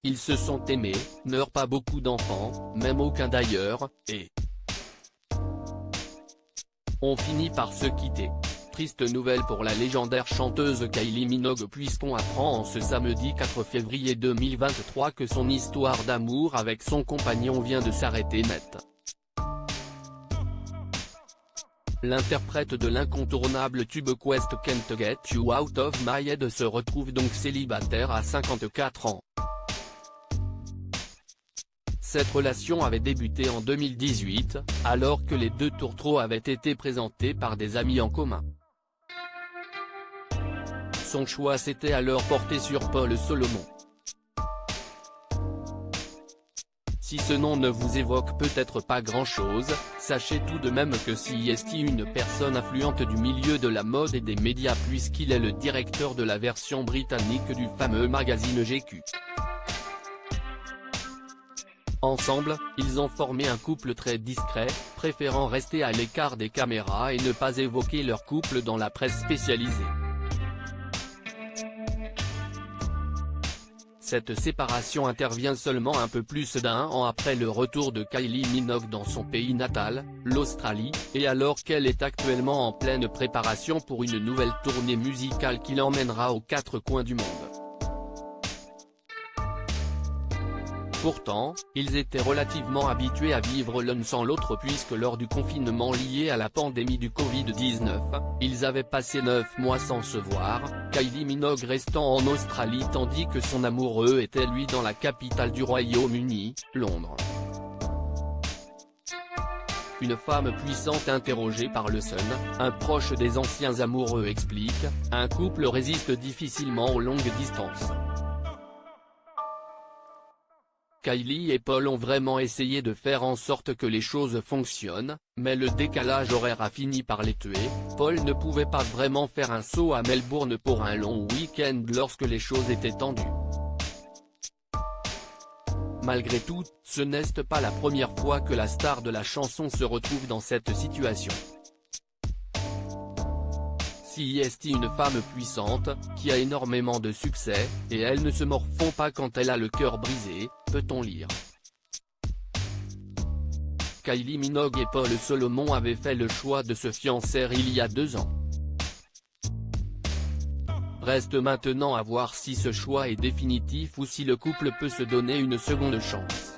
Ils se sont aimés, n'eurent pas beaucoup d'enfants, même aucun d'ailleurs, et ont fini par se quitter. Triste nouvelle pour la légendaire chanteuse Kylie Minogue puisqu'on apprend en ce samedi 4 février 2023 que son histoire d'amour avec son compagnon vient de s'arrêter net. L'interprète de l'incontournable tube Quest Can't Get You Out of My Head se retrouve donc célibataire à 54 ans. Cette relation avait débuté en 2018, alors que les deux tourtereaux avaient été présentés par des amis en commun. Son choix s'était alors porté sur Paul Solomon. Si ce nom ne vous évoque peut-être pas grand-chose, sachez tout de même que CEST est une personne influente du milieu de la mode et des médias puisqu'il est le directeur de la version britannique du fameux magazine GQ. Ensemble, ils ont formé un couple très discret, préférant rester à l'écart des caméras et ne pas évoquer leur couple dans la presse spécialisée. Cette séparation intervient seulement un peu plus d'1 an après le retour de Kylie Minogue dans son pays natal, l'Australie, et alors qu'elle est actuellement en pleine préparation pour une nouvelle tournée musicale qui l'emmènera aux quatre coins du monde. Pourtant, ils étaient relativement habitués à vivre l'un sans l'autre puisque lors du confinement lié à la pandémie du Covid-19, ils avaient passé 9 mois sans se voir, Kylie Minogue restant en Australie tandis que son amoureux était lui dans la capitale du Royaume-Uni, Londres. Une femme puissante interrogée par le Sun, un proche des anciens amoureux explique, un couple résiste difficilement aux longues distances. Kylie et Paul ont vraiment essayé de faire en sorte que les choses fonctionnent, mais le décalage horaire a fini par les tuer. Paul ne pouvait pas vraiment faire un saut à Melbourne pour un long week-end lorsque les choses étaient tendues. Malgré tout, ce n'est pas la première fois que la star de la chanson se retrouve dans cette situation. CEST une femme puissante, qui a énormément de succès, et elle ne se morfond pas quand elle a le cœur brisé, peut-on lire. Kylie Minogue et Paul Solomon avaient fait le choix de se fiancer il y a 2 ans. Reste maintenant à voir si ce choix est définitif ou si le couple peut se donner une seconde chance.